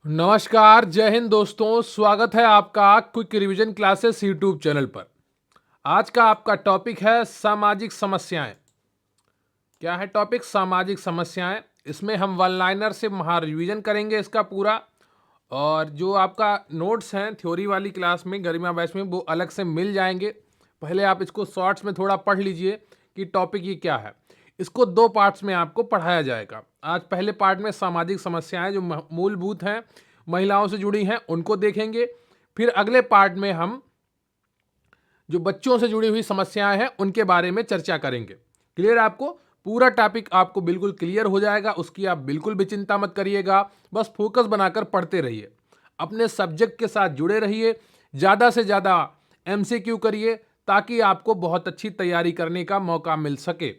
नमस्कार, जय हिंद दोस्तों। स्वागत है आपका quick revision classes YouTube channel पर। आज का आपका टॉपिक है सामाजिक समस्याएं। क्या है टॉपिक? सामाजिक समस्याएं। इसमें हम वन लाइनर से महा रिवीजन करेंगे इसका पूरा। और जो आपका नोट्स हैं थ्योरी वाली क्लास में गरिमा बैच में, वो अलग से मिल जाएंगे। पहले आप इसको शॉर्ट्स में थोड़ा पढ़ लीजिए कि टॉपिक ये क्या है। इसको दो पार्ट्स में आपको पढ़ाया जाएगा। आज पहले पार्ट में सामाजिक समस्याएं जो मूलभूत हैं, महिलाओं से जुड़ी हैं, उनको देखेंगे। फिर अगले पार्ट में हम जो बच्चों से जुड़ी हुई समस्याएं हैं उनके बारे में चर्चा करेंगे। क्लियर है आपको? पूरा टॉपिक आपको बिल्कुल क्लियर हो जाएगा, उसकी आप बिल्कुल भी चिंता मत करिएगा। बस फोकस बनाकर पढ़ते रहिए, अपने सब्जेक्ट के साथ जुड़े रहिए, ज़्यादा से ज़्यादा एमसीक्यू करिए ताकि आपको बहुत अच्छी तैयारी करने का मौका मिल सके।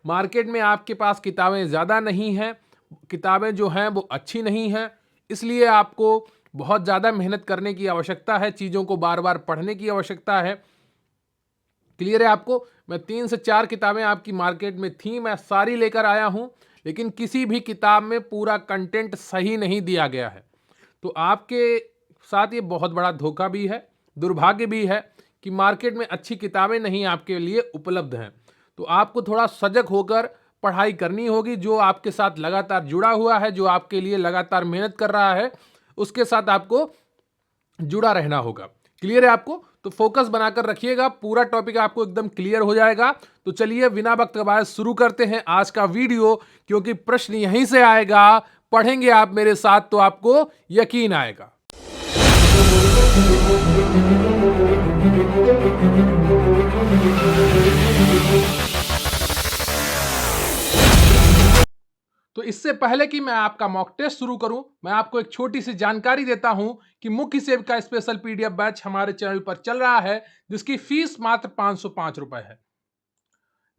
मार्केट में आपके पास किताबें ज़्यादा नहीं हैं, किताबें जो हैं वो अच्छी नहीं हैं, इसलिए आपको बहुत ज़्यादा मेहनत करने की आवश्यकता है, चीज़ों को बार बार पढ़ने की आवश्यकता है। क्लियर है आपको? मैं 3 से 4 किताबें आपकी मार्केट में थी, मैं सारी लेकर आया हूं, लेकिन किसी भी किताब में पूरा कंटेंट सही नहीं दिया गया है। तो आपके साथ ये बहुत बड़ा धोखा भी है, दुर्भाग्य भी है कि मार्केट में अच्छी किताबें नहीं आपके लिए उपलब्ध हैं। तो आपको थोड़ा सजग होकर पढ़ाई करनी होगी। जो आपके साथ लगातार जुड़ा हुआ है, जो आपके लिए लगातार मेहनत कर रहा है, उसके साथ आपको जुड़ा रहना होगा। क्लियर है आपको? तो फोकस बनाकर रखिएगा, पूरा टॉपिक आपको एकदम क्लियर हो जाएगा। तो चलिए बिना वक्त गवाए शुरू करते हैं आज का वीडियो, क्योंकि प्रश्न यहीं से आएगा। पढ़ेंगे आप मेरे साथ तो आपको यकीन आएगा। तो इससे पहले कि मैं आपका मॉक टेस्ट शुरू करूं, मैं आपको एक छोटी सी जानकारी देता हूं कि मुख्य सेव का स्पेशल पीडीएफ बैच हमारे चैनल पर चल रहा है, जिसकी फीस मात्र 505 रुपए है।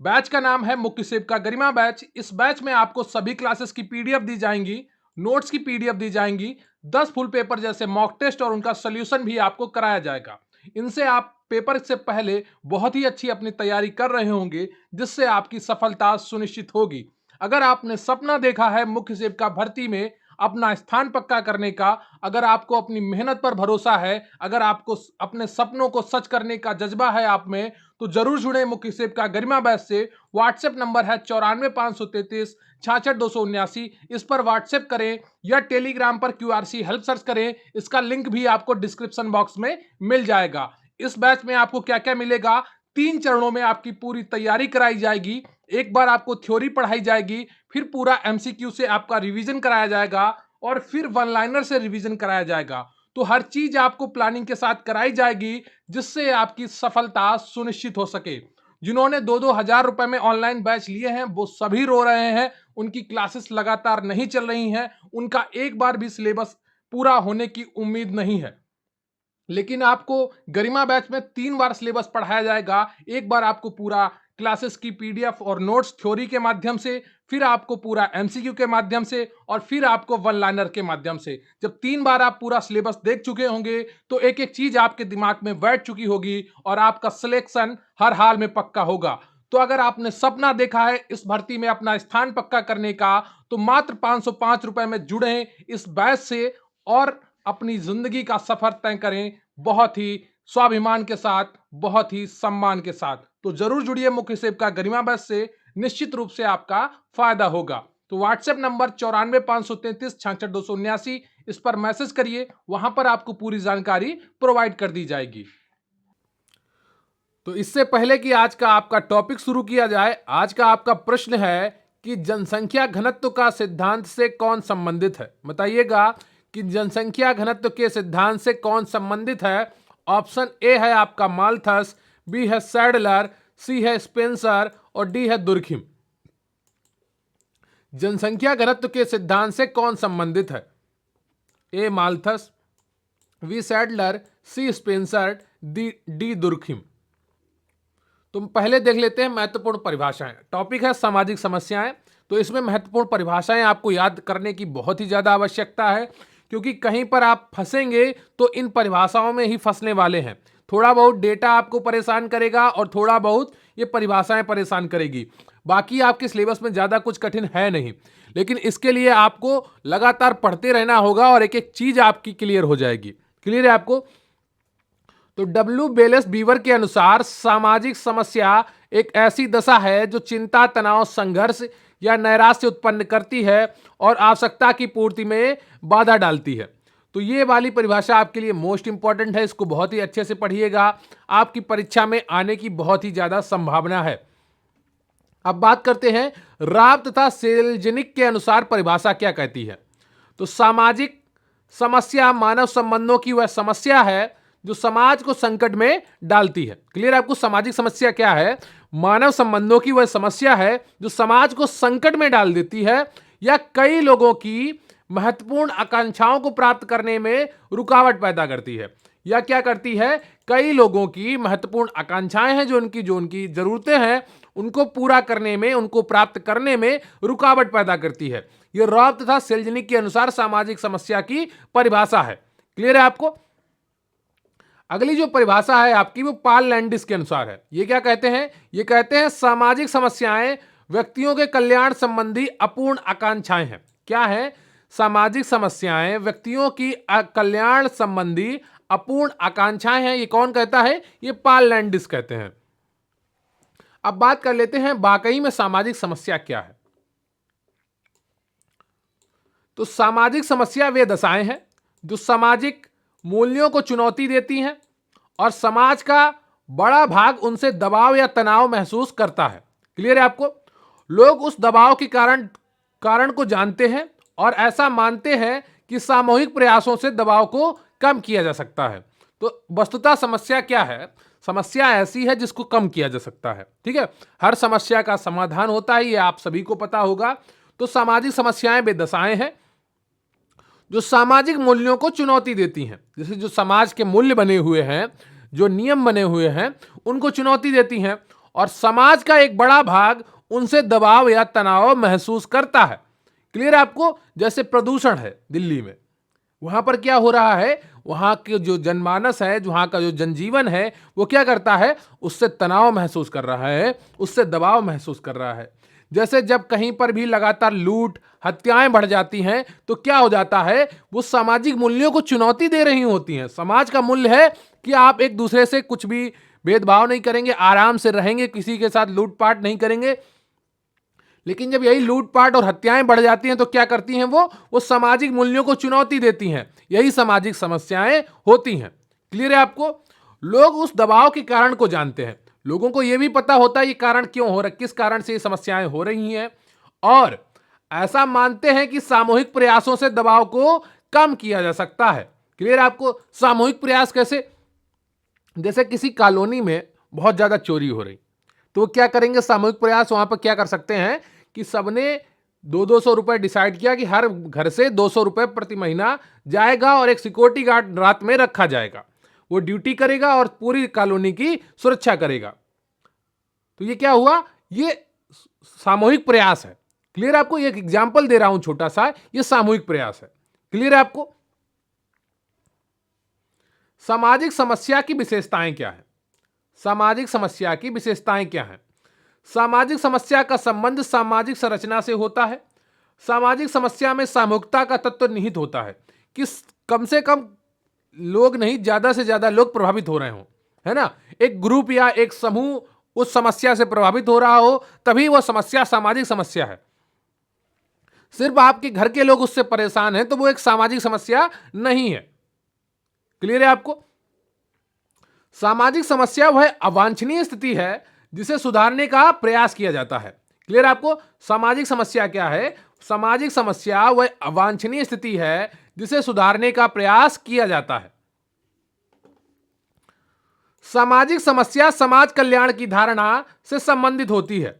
बैच का नाम है मुख्य सेव का गरिमा बैच। इस बैच में आपको सभी क्लासेस की पीडीएफ दी जाएंगी, नोट्स की पीडीएफ दी जाएंगी, 10 फुल पेपर जैसे मॉक टेस्ट और उनका सोल्यूशन भी आपको कराया जाएगा। इनसे आप पेपर से पहले बहुत ही अच्छी अपनी तैयारी कर रहे होंगे, जिससे आपकी सफलता सुनिश्चित होगी। अगर आपने सपना देखा है मुख्य सेव का भर्ती में अपना स्थान पक्का करने का, अगर आपको अपनी मेहनत पर भरोसा है, अगर आपको अपने सपनों को सच करने का जज्बा है आप में, तो जरूर जुड़े मुख्य सेव का गरिमा बैच से। व्हाट्सएप नंबर है 94 533 66 279। इस पर व्हाट्सएप करें या टेलीग्राम पर क्यूआरसी हेल्प सर्च करें, इसका लिंक भी आपको डिस्क्रिप्शन बॉक्स में मिल जाएगा। इस बैच में आपको क्या क्या मिलेगा? 3 चरणों में आपकी पूरी तैयारी कराई जाएगी। एक बार आपको थ्योरी पढ़ाई जाएगी, फिर पूरा एमसीक्यू से आपका रिवीजन कराया जाएगा, और फिर वन लाइनर से रिवीजन कराया जाएगा। तो हर चीज आपको प्लानिंग के साथ कराई जाएगी, जिससे आपकी सफलता सुनिश्चित हो सके। जिन्होंने 2-2 हजार रुपए में ऑनलाइन बैच लिए हैं, वो सभी रो रहे हैं, उनकी क्लासेस लगातार नहीं चल रही हैं, उनका एक बार भी सिलेबस पूरा होने की उम्मीद नहीं है। लेकिन आपको गरिमा बैच में 3 बार सिलेबस पढ़ाया जाएगा। एक बार आपको पूरा क्लासेस की पीडीएफ और नोट्स थ्योरी के माध्यम से, फिर आपको पूरा एमसीक्यू के माध्यम से, और फिर आपको वन लाइनर के माध्यम से। जब 3 बार आप पूरा सिलेबस देख चुके होंगे, तो एक एक चीज आपके दिमाग में बैठ चुकी होगी और आपका सिलेक्शन हर हाल में पक्का होगा। तो अगर आपने सपना देखा है इस भर्ती में अपना स्थान पक्का करने का, तो मात्र 505 रुपए में जुड़े इस बैच से और अपनी जिंदगी का सफर तय करें, बहुत ही स्वाभिमान के साथ, बहुत ही सम्मान के साथ। तो जरूर जुड़िए मुख्य सेव का गरिमा बैच से, निश्चित रूप से आपका फायदा होगा। तो व्हाट्सएप नंबर 94 533 66 279, इस पर मैसेज करिए, वहां पर आपको पूरी जानकारी प्रोवाइड कर दी जाएगी। तो इससे पहले कि आज का आपका टॉपिक शुरू किया जाए, आज का आपका प्रश्न है कि जनसंख्या घनत्व का सिद्धांत से कौन संबंधित है? बताइएगा कि जनसंख्या घनत्व के सिद्धांत से कौन संबंधित है। ऑप्शन ए है आपका माल्थस, बी है सैडलर, सी है स्पेंसर और डी है दुर्खिम। जनसंख्या घनत्व के सिद्धांत से कौन संबंधित है? ए माल्थस, बी सैडलर, सी स्पेंसर, डी दुर्खिम। तो पहले देख लेते हैं महत्वपूर्ण परिभाषाएं। टॉपिक है सामाजिक समस्याएं, तो इसमें महत्वपूर्ण परिभाषाएं आपको याद करने की बहुत ही ज्यादा आवश्यकता है, क्योंकि कहीं पर आप फंसेंगे तो इन परिभाषाओं में ही फंसने वाले हैं। थोड़ा बहुत डेटा आपको परेशान करेगा और थोड़ा बहुत ये परिभाषाएं परेशान करेगी। बाकी आपके सिलेबस में ज़्यादा कुछ कठिन है नहीं, लेकिन इसके लिए आपको लगातार पढ़ते रहना होगा और एक एक चीज़ आपकी क्लियर हो जाएगी। क्लियर है आपको? तो डब्ल्यू बेलेस बीवर के अनुसार सामाजिक समस्या एक ऐसी दशा है जो चिंता, तनाव, संघर्ष या नैराश्य उत्पन्न करती है और आवश्यकता की पूर्ति में बाधा डालती है। तो ये वाली परिभाषा आपके लिए मोस्ट इंपॉर्टेंट है, इसको बहुत ही अच्छे से पढ़िएगा, आपकी परीक्षा में आने की बहुत ही ज्यादा संभावना है। अब बात करते हैं राब तथा सेल्जनिक के अनुसार परिभाषा क्या कहती है। तो सामाजिक समस्या मानव संबंधों की वह समस्या है जो समाज को संकट में डालती है। क्लियर आपको? सामाजिक समस्या क्या है? मानव संबंधों की वह समस्या है जो समाज को संकट में डाल देती है या कई लोगों की महत्वपूर्ण आकांक्षाओं को प्राप्त करने में रुकावट पैदा करती है। या क्या करती है? कई लोगों की महत्वपूर्ण आकांक्षाएं हैं जो उनकी जरूरतें हैं, उनको पूरा करने में, उनको प्राप्त करने में रुकावट पैदा करती है। यह रॉब तथा सेल्जनिक के अनुसार सामाजिक समस्या की परिभाषा है। क्लियर है आपको? अगली जो परिभाषा है आपकी वो पॉल लैंडिस के अनुसार है। ये क्या कहते हैं? ये कहते हैं सामाजिक समस्याएं व्यक्तियों के कल्याण संबंधी अपूर्ण आकांक्षाएं हैं। क्या है? सामाजिक समस्याएं व्यक्तियों की कल्याण संबंधी अपूर्ण आकांक्षाएं हैं। ये कौन कहता है? ये पॉल लैंडिस कहते हैं। अब बात कर लेते हैं वाकई में सामाजिक समस्या क्या है। तो सामाजिक समस्या वे दशाएं हैं जो सामाजिक मूल्यों को चुनौती देती हैं और समाज का बड़ा भाग उनसे दबाव या तनाव महसूस करता है। क्लियर है आपको? लोग उस दबाव के कारण को जानते हैं और ऐसा मानते हैं कि सामूहिक प्रयासों से दबाव को कम किया जा सकता है। तो वस्तुतः समस्या क्या है? समस्या ऐसी है जिसको कम किया जा सकता है। ठीक है, हर समस्या का समाधान होता है, ये आप सभी को पता होगा। तो सामाजिक समस्याएं वे दशाएं हैं जो सामाजिक मूल्यों को चुनौती देती हैं। जैसे जो समाज के मूल्य बने हुए हैं, जो नियम बने हुए हैं, उनको चुनौती देती हैं और समाज का एक बड़ा भाग उनसे दबाव या तनाव महसूस करता है। क्लियर है आपको? जैसे प्रदूषण है दिल्ली में, वहां पर क्या हो रहा है? वहां के जो जनमानस है, वहां का जो जनजीवन है, वो क्या करता है? उससे तनाव महसूस कर रहा है, उससे दबाव महसूस कर रहा है। जैसे जब कहीं पर भी लगातार लूट, हत्याएं बढ़ जाती हैं तो क्या हो जाता है? वो सामाजिक मूल्यों को चुनौती दे रही होती हैं। समाज का मूल्य है कि आप एक दूसरे से कुछ भी भेदभाव नहीं करेंगे, आराम से रहेंगे, किसी के साथ लूटपाट नहीं करेंगे। लेकिन जब यही लूटपाट और हत्याएं बढ़ जाती हैं तो क्या करती हैं? वो सामाजिक मूल्यों को चुनौती देती हैं। यही सामाजिक समस्याएं होती हैं। क्लियर है आपको? लोग उस दबाव के कारण को जानते हैं। लोगों को यह भी पता होता है ये कारण क्यों हो रहा है, किस कारण से ये समस्याएं हो रही हैं, और ऐसा मानते हैं कि सामूहिक प्रयासों से दबाव को कम किया जा सकता है। क्लियर है आपको? सामूहिक प्रयास कैसे? जैसे किसी कॉलोनी में बहुत ज्यादा चोरी हो रही, तो वो क्या करेंगे? सामूहिक प्रयास वहां पर क्या कर सकते हैं कि सबने 200 रुपए डिसाइड किया कि हर घर से 200 रुपए प्रति महीना जाएगा और एक सिक्योरिटी गार्ड रात में रखा जाएगा, वो ड्यूटी करेगा और पूरी कॉलोनी की सुरक्षा करेगा। तो ये क्या हुआ? ये सामूहिक प्रयास है। क्लियर है आपको? एक एग्जाम्पल दे रहा हूं छोटा सा, ये सामूहिक प्रयास है। क्लियर है आपको? सामाजिक समस्या की विशेषताएं क्या है? सामाजिक समस्या की विशेषताएं क्या है? सामाजिक समस्या का संबंध सामाजिक संरचना से होता है। सामाजिक समस्या में सामूहिकता का तत्व निहित होता है कि कम से कम लोग नहीं, ज्यादा से ज्यादा लोग प्रभावित हो रहे हो, है ना? एक ग्रुप या एक समूह उस समस्या से प्रभावित हो रहा हो, तभी वह समस्या सामाजिक समस्या है। सिर्फ आपके घर के लोग उससे परेशान हैं तो वो एक सामाजिक समस्या नहीं है। क्लियर है आपको? सामाजिक समस्या वह अवांछनीय स्थिति है जिसे सुधारने का प्रयास किया जाता है। क्लियर आपको? सामाजिक समस्या क्या है? सामाजिक समस्या वह अवांछनीय स्थिति है जिसे सुधारने का प्रयास किया जाता है। सामाजिक समस्या समाज कल्याण की धारणा से संबंधित होती है।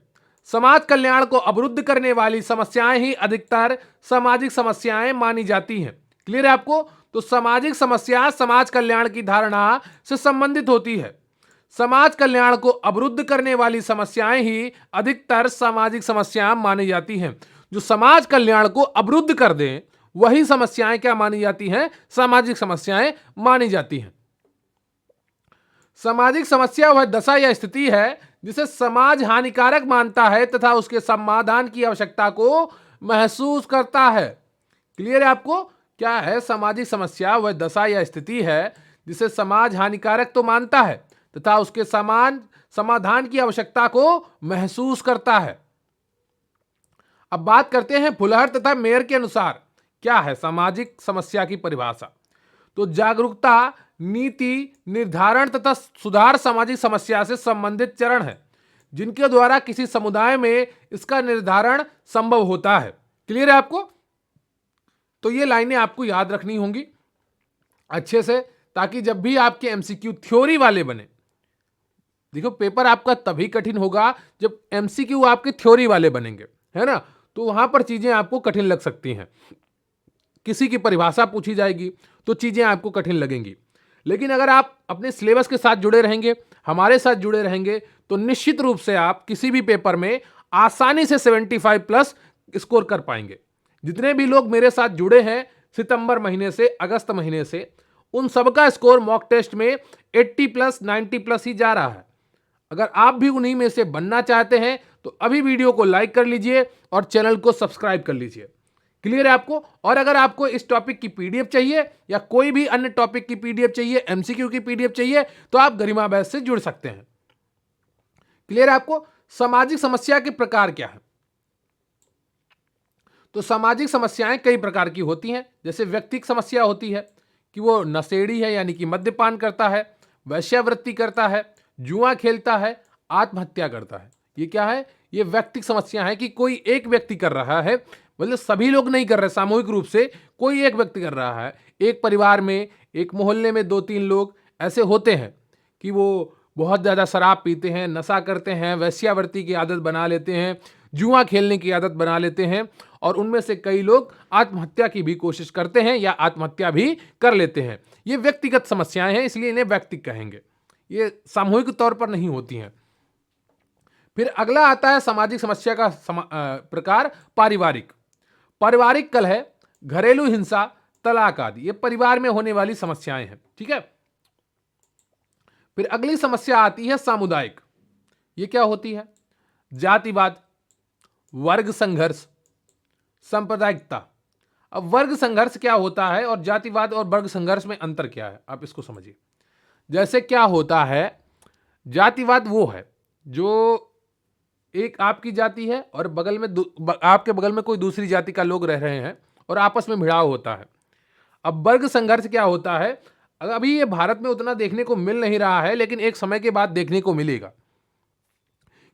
समाज कल्याण को अवरुद्ध करने वाली समस्याएं ही अधिकतर सामाजिक समस्याएं मानी जाती हैं। क्लियर है आपको? तो सामाजिक समस्या समाज कल्याण की धारणा से संबंधित होती है। समाज कल्याण को अवरुद्ध करने वाली समस्याएं ही अधिकतर सामाजिक समस्याएं मानी जाती हैं। जो समाज कल्याण को अवरुद्ध कर दें वही समस्याएं क्या मानी जाती हैं? सामाजिक समस्याएं मानी जाती हैं। सामाजिक समस्या वह दशा या स्थिति है जिसे समाज हानिकारक मानता है तथा उसके समाधान की आवश्यकता को महसूस करता है। क्लियर है आपको? क्या है सामाजिक समस्या? वह दशा या स्थिति है जिसे समाज हानिकारक तो मानता है तथा उसके समाधान की आवश्यकता को महसूस करता है। अब बात करते हैं फुलहर तथा मेयर के अनुसार क्या है सामाजिक समस्या की परिभाषा। तो जागरूकता, नीति निर्धारण तथा सुधार सामाजिक समस्या से संबंधित चरण है जिनके द्वारा किसी समुदाय में इसका निर्धारण संभव होता है। क्लियर है आपको? तो ये लाइनें आपको याद रखनी होंगी अच्छे से, ताकि जब भी आपके एमसीक्यू थ्योरी वाले बने, देखो पेपर आपका तभी कठिन होगा जब एमसीक्यू आपके थ्योरी वाले बनेंगे, है ना, तो वहां पर चीजें आपको कठिन लग सकती हैं। किसी की परिभाषा पूछी जाएगी तो चीजें आपको कठिन लगेंगी, लेकिन अगर आप अपने सिलेबस के साथ जुड़े रहेंगे, हमारे साथ जुड़े रहेंगे, तो निश्चित रूप से आप किसी भी पेपर में आसानी से 75 प्लस स्कोर कर पाएंगे। जितने भी लोग मेरे साथ जुड़े हैं सितंबर महीने से अगस्त महीने से, उन सबका स्कोर मॉक टेस्ट में 80 प्लस 90 प्लस ही जा रहा है। अगर आप भी उन्हीं में से बनना चाहते हैं तो अभी वीडियो को लाइक कर लीजिए और चैनल को सब्सक्राइब कर लीजिए। क्लियर है आपको? और अगर आपको इस टॉपिक की पीडीएफ चाहिए या कोई भी अन्य टॉपिक की पीडीएफ चाहिए, एमसीक्यू की पीडीएफ चाहिए, तो आप गरिमा बैच से जुड़ सकते हैं। क्लियर है आपको? सामाजिक समस्या के प्रकार क्या है? तो सामाजिक समस्याएं कई प्रकार की होती हैं। जैसे व्यक्तिगत समस्या होती है कि वो नशेड़ी है यानी कि मद्यपान करता है, वेश्यावृत्ति करता है, जुआ खेलता है, आत्महत्या करता है। ये क्या है? ये व्यक्तिगत समस्या है कि कोई एक व्यक्ति कर रहा है, मतलब सभी लोग नहीं कर रहे, सामूहिक रूप से कोई एक व्यक्ति कर रहा है। एक परिवार में, एक मोहल्ले में 2-3 लोग ऐसे होते हैं कि वो बहुत ज़्यादा शराब पीते हैं, नशा करते हैं, वेश्यावृत्ति की आदत बना लेते हैं, जुआ खेलने की आदत बना लेते हैं, और उनमें से कई लोग आत्महत्या की भी कोशिश करते हैं या आत्महत्या भी कर लेते हैं। ये व्यक्तिगत समस्याएं हैं, इसलिए इन्हें व्यक्तिगत कहेंगे। ये सामूहिक तौर पर नहीं होती हैं। फिर अगला आता है सामाजिक समस्या का प्रकार पारिवारिक। पारिवारिक कलह, घरेलू हिंसा, तलाक आदि ये परिवार में होने वाली समस्याएं हैं। ठीक है। फिर अगली समस्या आती है सामुदायिक। ये क्या होती है? जातिवाद, वर्ग संघर्ष, सांप्रदायिकता। अब वर्ग संघर्ष क्या होता है और जातिवाद और वर्ग संघर्ष में अंतर क्या है, आप इसको समझिए। जैसे क्या होता है, जातिवाद वो है जो एक आपकी जाति है और बगल में आपके बगल में कोई दूसरी जाति का लोग रह रहे हैं और आपस में भिड़ाव होता है। अब वर्ग संघर्ष क्या होता है, अभी ये भारत में उतना देखने को मिल नहीं रहा है, लेकिन एक समय के बाद देखने को मिलेगा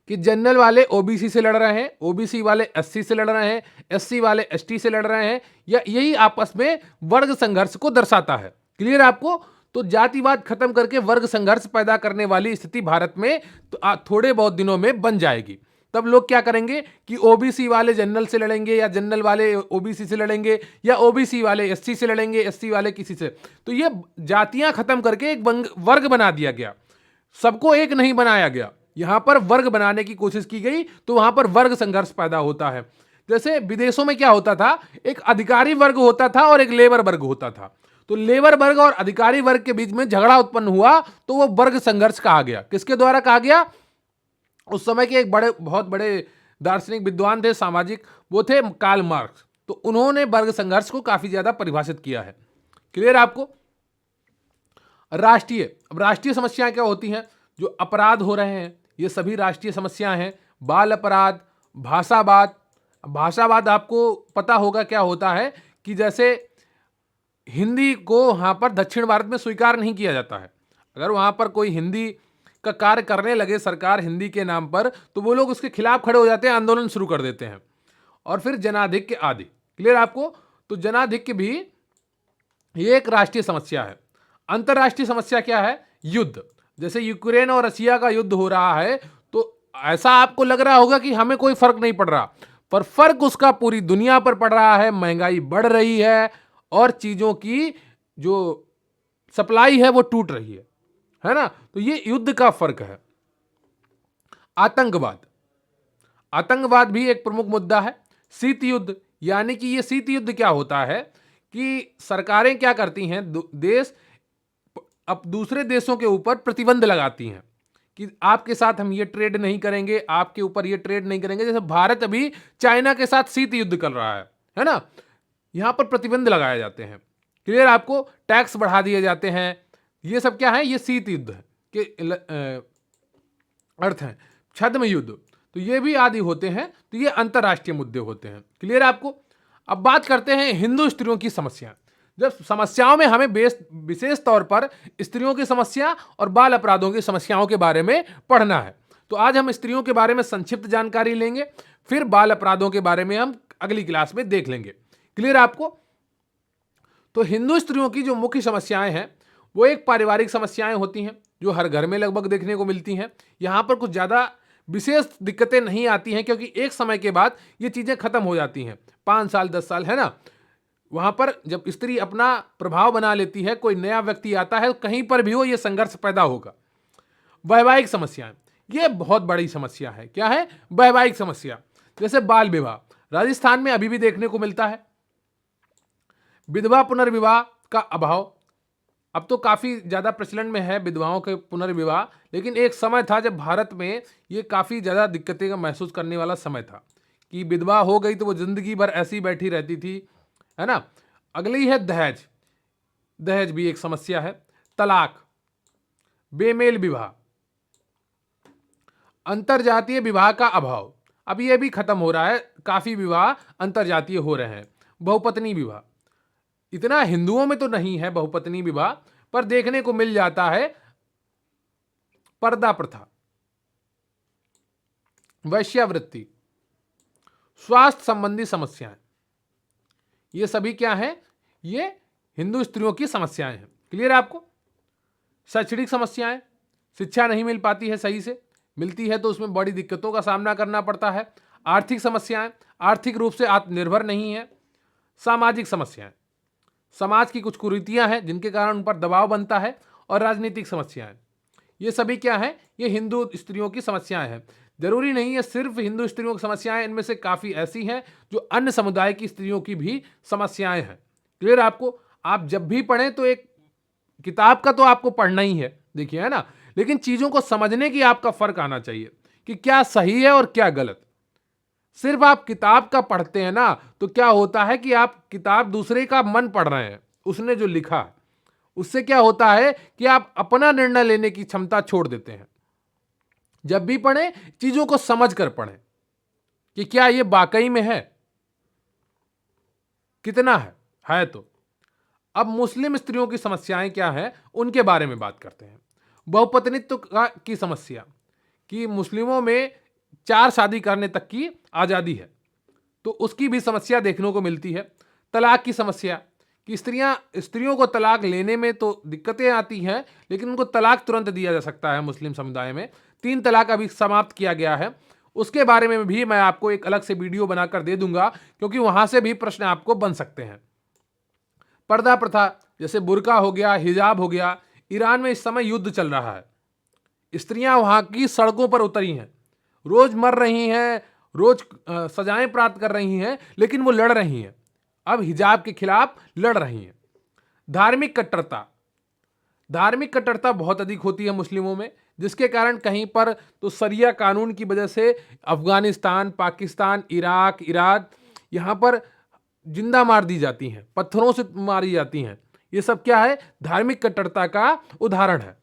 कि जनरल वाले ओबीसी से लड़ रहे हैं, ओबीसी वाले एससी से लड़ रहे हैं, एससी वाले एसटी से लड़ रहे हैं, या यही आपस में वर्ग संघर्ष को दर्शाता है। क्लियर है आपको? तो जातिवाद खत्म करके वर्ग संघर्ष पैदा करने वाली स्थिति भारत में तो थोड़े बहुत दिनों में बन जाएगी। तब लोग क्या करेंगे कि ओबीसी वाले जनरल से लड़ेंगे या जनरल वाले ओबीसी से लड़ेंगे या ओबीसी वाले एससी से लड़ेंगे, एससी वाले किसी से। तो ये जातियां खत्म करके एक वर्ग बना दिया गया, सबको एक नहीं बनाया गया। यहां पर वर्ग बनाने की कोशिश की गई तो वहां पर वर्ग संघर्ष पैदा होता है। जैसे विदेशों में क्या होता था, एक अधिकारी वर्ग होता था और एक लेबर वर्ग होता था। तो लेबर वर्ग और अधिकारी वर्ग के बीच में झगड़ा उत्पन्न हुआ तो वो वर्ग संघर्ष कहा गया। किसके द्वारा कहा गया? उस समय के एक बहुत बड़े दार्शनिक विद्वान थे, सामाजिक, वो थे कार्ल मार्क्स। तो उन्होंने वर्ग संघर्ष को काफी ज्यादा परिभाषित किया है। क्लियर आपको? राष्ट्रीय, अब राष्ट्रीय समस्याएं क्या होती हैं? जो अपराध हो रहे हैं ये सभी राष्ट्रीय समस्याएं हैं। बाल अपराध, भाषावाद। भाषावाद आपको पता होगा क्या होता है कि जैसे हिंदी को वहां पर दक्षिण भारत में स्वीकार नहीं किया जाता है। अगर वहां पर कोई हिंदी का कार्य करने लगे सरकार हिंदी के नाम पर, तो वो लोग उसके खिलाफ खड़े हो जाते हैं, आंदोलन शुरू कर देते हैं। और फिर जनाधिक्य आदि। क्लियर आपको? तो जनाधिक्य भी ये एक राष्ट्रीय समस्या है। अंतरराष्ट्रीय समस्या क्या है? युद्ध। जैसे यूक्रेन और रशिया का युद्ध हो रहा है, तो ऐसा आपको लग रहा होगा कि हमें कोई फर्क नहीं पड़ रहा, पर फर्क उसका पूरी दुनिया पर पड़ रहा है। महंगाई बढ़ रही है और चीजों की जो सप्लाई है वो टूट रही है ना? तो ये युद्ध का फर्क है। आतंकवाद, आतंकवाद भी एक प्रमुख मुद्दा है। शीत युद्ध, यानी कि ये शीत युद्ध क्या होता है कि सरकारें क्या करती हैं, देश अब दूसरे देशों के ऊपर प्रतिबंध लगाती हैं कि आपके साथ हम ये ट्रेड नहीं करेंगे, आपके ऊपर ये ट्रेड नहीं करेंगे। जैसे भारत अभी चाइना के साथ शीत युद्ध कर रहा है ना, यहां पर प्रतिबंध लगाए जाते हैं। क्लियर, आपको टैक्स बढ़ा दिए जाते हैं। ये सब क्या है, ये शीत युद्ध है के अर्थ है, छद्म युद्ध, तो ये भी आदि होते हैं। तो ये अंतरराष्ट्रीय मुद्दे होते हैं। क्लियर आपको। अब बात करते हैं हिंदू स्त्रियों की समस्या। जब समस्याओं में हमें विशेष तौर पर स्त्रियों की समस्या और बाल अपराधों की समस्याओं के बारे में पढ़ना है। तो आज हम स्त्रियों के बारे में संक्षिप्त जानकारी लेंगे, फिर बाल अपराधों के बारे में हम अगली क्लास में देख लेंगे। क्लियर आपको। तो हिंदू स्त्रियों की जो मुख्य समस्याएं हैं वो एक पारिवारिक समस्याएं होती हैं जो हर घर में लगभग देखने को मिलती हैं। यहाँ पर कुछ ज़्यादा विशेष दिक्कतें नहीं आती हैं क्योंकि एक समय के बाद ये चीज़ें खत्म हो जाती हैं। 5 साल 10 साल है ना, वहाँ पर जब स्त्री अपना प्रभाव बना लेती है, कोई नया व्यक्ति आता है, कहीं पर भी हो ये संघर्ष पैदा होगा। वैवाहिक समस्याएं, ये बहुत बड़ी समस्या है। क्या है? वैवाहिक समस्या। जैसे बाल विवाह राजस्थान में अभी भी देखने को मिलता है। विधवा पुनर्विवाह का अभाव, अब तो काफ़ी ज़्यादा प्रचलन में है विधवाओं के पुनर्विवाह, लेकिन एक समय था जब भारत में ये काफ़ी ज़्यादा दिक्कतें का महसूस करने वाला समय था कि विधवा हो गई तो वो ज़िंदगी भर ऐसी बैठी रहती थी, है ना। अगली है दहेज। दहेज भी एक समस्या है। तलाक, बेमेल विवाह, अंतरजातीय विवाह का अभाव, अब ये भी खत्म हो रहा है, काफ़ी विवाह अंतरजातीय हो रहे हैं। बहुपत्नी विवाह, इतना हिंदुओं में तो नहीं है बहुपत्नी विवाह, पर देखने को मिल जाता है। पर्दा प्रथा, वैश्यावृत्ति, स्वास्थ्य संबंधी समस्याएं, ये सभी क्या है, ये हिंदू स्त्रियों की समस्याएं हैं। क्लियर आपको। शैक्षणिक समस्याएं, शिक्षा नहीं मिल पाती है सही से, मिलती है तो उसमें बड़ी दिक्कतों का सामना करना पड़ता है। आर्थिक समस्याएं, आर्थिक रूप से आत्मनिर्भर नहीं है। सामाजिक समस्याएं, समाज की कुछ कुरीतियां हैं जिनके कारण उन पर दबाव बनता है। और राजनीतिक समस्याएं, ये सभी क्या है, ये हिंदू स्त्रियों की समस्याएं हैं। जरूरी नहीं है सिर्फ हिंदू स्त्रियों की समस्याएं, इनमें से काफ़ी ऐसी हैं जो अन्य समुदाय की स्त्रियों की भी समस्याएं हैं। क्लियर आपको। आप जब भी पढ़ें तो एक किताब का तो आपको पढ़ना ही है, देखिए, है ना, लेकिन चीज़ों को समझने की आपका फर्क आना चाहिए कि क्या सही है और क्या गलत। सिर्फ आप किताब का पढ़ते हैं ना, तो क्या होता है कि आप किताब दूसरे का मन पढ़ रहे हैं, उसने जो लिखा है, उससे क्या होता है कि आप अपना निर्णय लेने की क्षमता छोड़ देते हैं। जब भी पढ़ें चीजों को समझ कर पढ़ें कि क्या ये वाकई में है, कितना है तो। अब मुस्लिम स्त्रियों की समस्याएं क्या है, उनके बारे में बात करते हैं। बहुपत्नित्व की समस्या, कि मुस्लिमों में 4 शादी करने तक की आज़ादी है, तो उसकी भी समस्या देखने को मिलती है। तलाक की समस्या, कि स्त्रियों को तलाक लेने में तो दिक्कतें आती हैं, लेकिन उनको तलाक तुरंत दिया जा सकता है। मुस्लिम समुदाय में 3 तलाक अभी समाप्त किया गया है, उसके बारे में भी मैं आपको एक अलग से वीडियो बनाकर दे दूंगा, क्योंकि वहां से भी प्रश्न आपको बन सकते हैं। पर्दा प्रथा, जैसे बुर्का हो गया, हिजाब हो गया। ईरान में इस समय युद्ध चल रहा है, स्त्रियां वहां की सड़कों पर उतरी हैं, रोज मर रही हैं, रोज सजाएं प्राप्त कर रही हैं, लेकिन वो लड़ रही हैं, अब हिजाब के खिलाफ लड़ रही हैं। धार्मिक कट्टरता, धार्मिक कट्टरता बहुत अधिक होती है मुस्लिमों में, जिसके कारण कहीं पर तो शरिया कानून की वजह से अफगानिस्तान, पाकिस्तान, इराक, ईरान, यहाँ पर जिंदा मार दी जाती हैं, पत्थरों से मारी जाती हैं। ये सब क्या है, धार्मिक कट्टरता का उदाहरण है।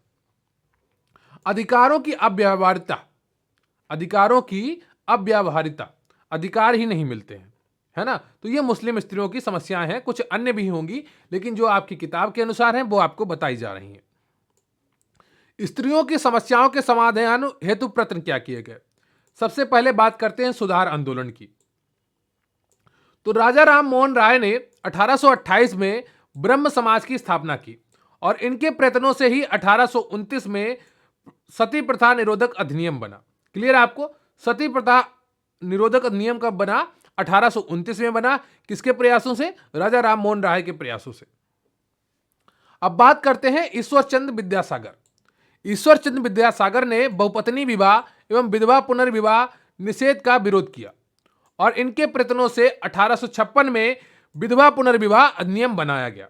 अधिकारों की अव्यवहारिता, अधिकारों की अव्यवहारिता, अधिकार ही नहीं मिलते हैं, है ना। तो ये मुस्लिम स्त्रियों की समस्याएं हैं, कुछ अन्य भी होंगी, लेकिन जो आपकी किताब के अनुसार हैं वो आपको बताई जा रही हैं। स्त्रियों की समस्याओं के समाधान हेतु प्रयत्न क्या किए गए। सबसे पहले बात करते हैं सुधार आंदोलन की। तो राजा राम मोहन राय ने 1828 में ब्रह्म समाज की स्थापना की, और इनके प्रयत्नों से ही 1829 में सती प्रथा निरोधक अधिनियम बना। क्लियर आपको। सती प्रथा निरोधक अधिनियम कब बना, 1829 में बना। किसके प्रयासों से, राजा राम मोहन राय के प्रयासों से। अब बात करते हैं ईश्वरचंद्र विद्यासागर। ईश्वरचंद्र विद्यासागर ने बहुपत्नी विवाह एवं विधवा पुनर्विवाह निषेध का विरोध किया, और इनके प्रयत्नों से 1856 में विधवा पुनर्विवाह अधिनियम बनाया गया।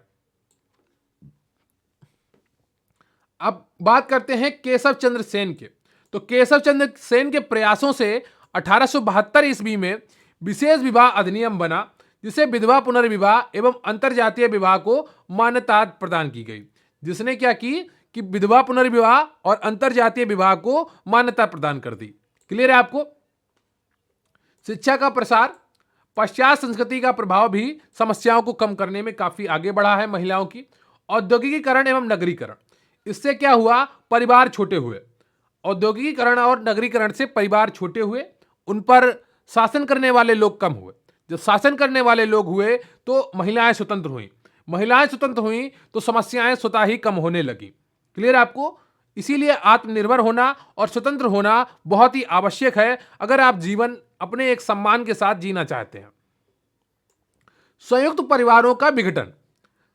अब बात करते हैं केशव चंद्र सेन के। तो केशव चंद्र सेन के प्रयासों से 1872 ईस्वी में विशेष विवाह अधिनियम बना, जिसे विधवा पुनर्विवाह एवं अंतरजातीय विवाह को मान्यता प्रदान की गई। जिसने क्या की कि विधवा पुनर्विवाह और अंतरजातीय विवाह को मान्यता प्रदान कर दी। क्लियर है आपको? शिक्षा का प्रसार, पश्चात संस्कृति का प्रभाव भी समस्याओं को कम करने में काफी आगे बढ़ा है महिलाओं की। औद्योगिकीकरण एवं नगरीकरण, इससे क्या हुआ, परिवार छोटे हुए। औद्योगिकीकरण और नगरीकरण से परिवार छोटे हुए, उन पर शासन करने वाले लोग कम हुए। जब शासन करने वाले लोग हुए तो महिलाएं स्वतंत्र हुई, महिलाएं स्वतंत्र हुई तो समस्याएं स्वतः ही कम होने लगी। क्लियर आपको? इसीलिए आत्मनिर्भर होना और स्वतंत्र होना बहुत ही आवश्यक है अगर आप जीवन अपने एक सम्मान के साथ जीना चाहते हैं। संयुक्त परिवारों का विघटन,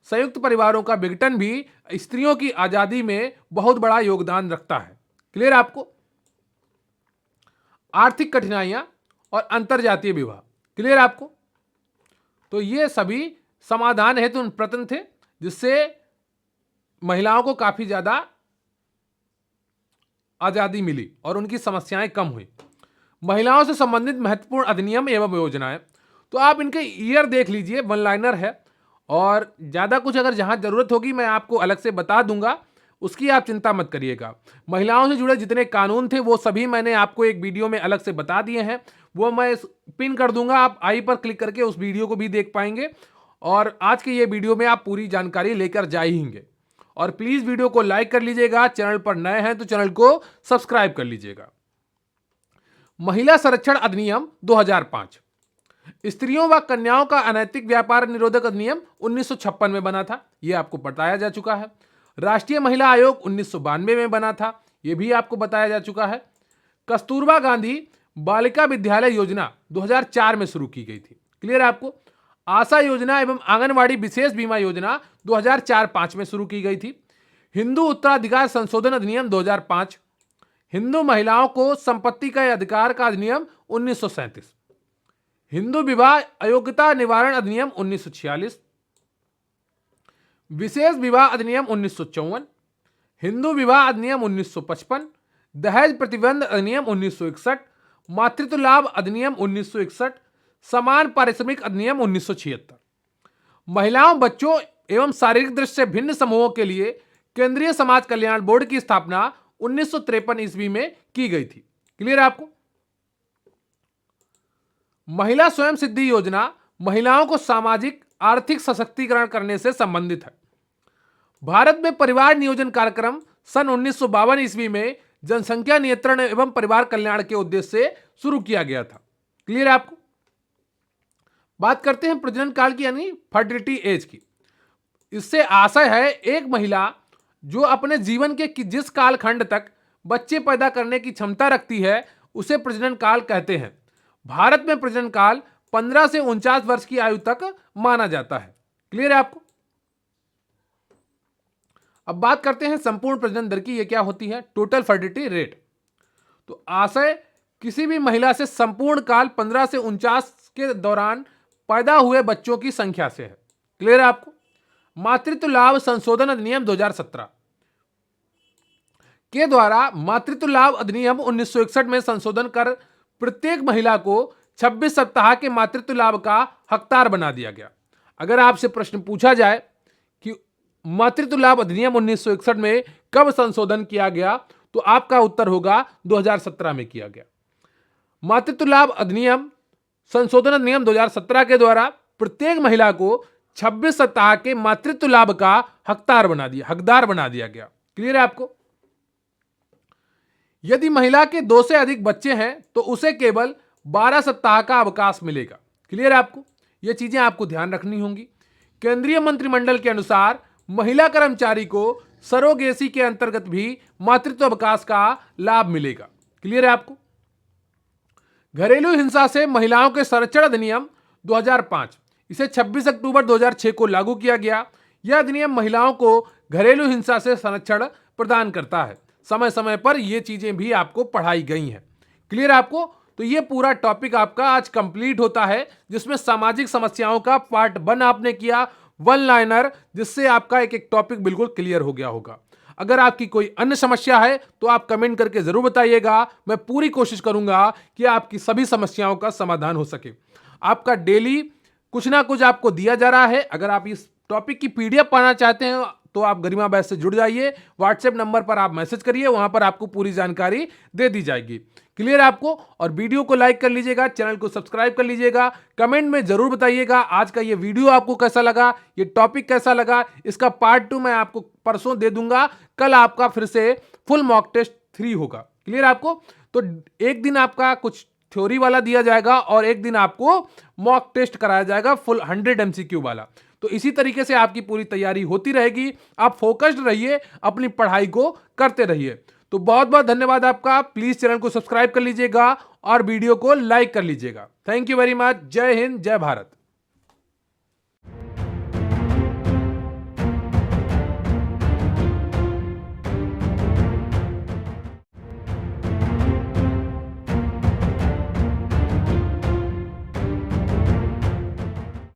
संयुक्त परिवारों का विघटन भी स्त्रियों की आजादी में बहुत बड़ा योगदान रखता है। क्लियर आपको? आर्थिक कठिनाइयां और अंतरजातीय विवाह, क्लियर आपको? तो ये सभी समाधान हेतु प्रयत्न थे जिससे महिलाओं को काफी ज्यादा आजादी मिली और उनकी समस्याएं कम हुई। महिलाओं से संबंधित महत्वपूर्ण अधिनियम एवं योजनाएं, तो आप इनके ईयर देख लीजिए, वन लाइनर है और ज्यादा कुछ अगर जहां जरूरत होगी मैं आपको अलग से बता दूंगा, उसकी आप चिंता मत करिएगा। महिलाओं से जुड़े जितने कानून थे वो सभी मैंने आपको एक वीडियो में अलग से बता दिए हैं, वो मैं पिन कर दूंगा, आप आई पर क्लिक करके उस वीडियो को भी देख पाएंगे और आज के ये वीडियो में आप पूरी जानकारी लेकर जाएंगे। और प्लीज वीडियो को लाइक कर लीजिएगा, चैनल पर नए हैं तो चैनल को सब्सक्राइब कर लीजिएगा। महिला संरक्षण अधिनियम 2005, स्त्रियों व कन्याओं का अनैतिक व्यापार निरोधक अधिनियम 1956 में बना था, यह आपको बताया जा चुका है। राष्ट्रीय महिला आयोग 1992 में बना था, यह भी आपको बताया जा चुका है। कस्तूरबा गांधी बालिका विद्यालय योजना 2004 में शुरू की गई थी। क्लियर है आपको? आशा योजना एवं आंगनवाड़ी विशेष बीमा योजना 2004-05 में शुरू की गई थी। हिंदू उत्तराधिकार संशोधन अधिनियम 2005, हिंदू महिलाओं को संपत्ति का अधिकार का अधिनियम 1937, हिंदू विवाह अयोग्यता निवारण अधिनियम 1946, विशेष विवाह अधिनियम 1954, हिंदू विवाह अधिनियम 1955, दहेज प्रतिबंध अधिनियम 1961, मातृत्व लाभ अधिनियम 1961, समान पारिश्रमिक अधिनियम 1976। महिलाओं, बच्चों एवं शारीरिक दृष्टि से भिन्न समूहों के लिए केंद्रीय समाज कल्याण बोर्ड की स्थापना 1953 ईस्वी में की गई थी। क्लियर है आपको? महिला स्वयं सिद्धि योजना महिलाओं को सामाजिक आर्थिक सशक्तिकरण करने से संबंधित है। भारत में परिवार नियोजन कार्यक्रम सन 1952 ईस्वी में जनसंख्या नियंत्रण एवं परिवार कल्याण के उद्देश्य से शुरू किया गया था। क्लियर है आपको? बात करते हैं प्रजनन काल की यानी फर्टिलिटी एज की। इससे आशय है एक महिला जो अपने जीवन के जिस कालखंड तक बच्चे पैदा करने की क्षमता रखती है उसे प्रजनन काल कहते हैं। भारत में प्रजनन काल 15 से 49 वर्ष की आयु तक माना जाता है। क्लियर है आपको? अब बात करते हैं संपूर्ण प्रजनन दर की, यह क्या होती है? Total fertility rate. तो आशय किसी भी महिला से संपूर्ण काल 15 से 49 के दौरान पैदा हुए बच्चों की संख्या से है। क्लियर है आपको? मातृत्व लाभ संशोधन अधिनियम 2017 के द्वारा मातृत्व लाभ अधिनियम 1961 में संशोधन कर प्रत्येक महिला को 26 सप्ताह के मातृत्व लाभ का हकदार बना दिया गया। अगर आपसे प्रश्न पूछा जाए कि मातृत्व लाभ अधिनियम 1961 में कब संशोधन किया गया, तो आपका उत्तर होगा 2017 में किया गया। मातृत्व लाभ अधिनियम संशोधन अधिनियम 2017 के द्वारा प्रत्येक महिला को 26 सप्ताह के मातृत्व लाभ का हकदार बना दिया गया। क्लियर है आपको? यदि महिला के 2 से अधिक बच्चे हैं तो उसे केवल 12 सप्ताह का अवकाश मिलेगा। क्लियर है आपको? यह चीजें आपको ध्यान रखनी होंगी। केंद्रीय मंत्रिमंडल के अनुसार महिला कर्मचारी को सरोगेसी के अंतर्गत भी मातृत्व अवकाश का लाभ मिलेगा। क्लियर है आपको? घरेलू हिंसा से महिलाओं के संरक्षण अधिनियम 2005, इसे 26 अक्टूबर 2006 को लागू किया गया। यह अधिनियम महिलाओं को घरेलू हिंसा से संरक्षण प्रदान करता है। समय समय पर यह चीजें भी आपको पढ़ाई गई हैं। क्लियर है आपको? तो ये पूरा टॉपिक आपका आज कंप्लीट होता है, जिसमें सामाजिक समस्याओं का पार्ट 1 आपने किया, वन लाइनर, जिससे आपका एक एक टॉपिक बिल्कुल क्लियर हो गया होगा। अगर आपकी कोई अन्य समस्या है तो आप कमेंट करके जरूर बताइएगा। मैं पूरी कोशिश करूंगा कि आपकी सभी समस्याओं का समाधान हो सके। आपका डेली कुछ ना कुछ आपको दिया जा रहा है। अगर आप इस टॉपिक की पीडीएफ पाना चाहते हैं तो आप गरिमा बैच से जुड़ जाइए। व्हाट्सएप नंबर पर आप मैसेज करिए, वहां पर आपको पूरी जानकारी दे दी जाएगी। क्लियर है आपको? और वीडियो को लाइक कर लीजिएगा, चैनल को सब्सक्राइब कर लीजिएगा। कमेंट में जरूर बताइएगा आज का ये वीडियो आपको कैसा लगा, ये टॉपिक कैसा लगा। इसका पार्ट 2 मैं आपको परसों दे दूंगा। कल आपका फिर से फुल मॉक टेस्ट 3 होगा। क्लियर है आपको? तो एक दिन आपका कुछ थ्योरी वाला दिया जाएगा और एक दिन आपको मॉक टेस्ट कराया जाएगा फुल 100 एमसीक्यू वाला। तो इसी तरीके से आपकी पूरी तैयारी होती रहेगी। आप फोकस्ड रहिए, अपनी पढ़ाई को करते रहिए। तो बहुत बहुत धन्यवाद आपका। प्लीज चैनल को सब्सक्राइब कर लीजिएगा और वीडियो को लाइक कर लीजिएगा। Thank you very much. जय हिंद, जय भारत।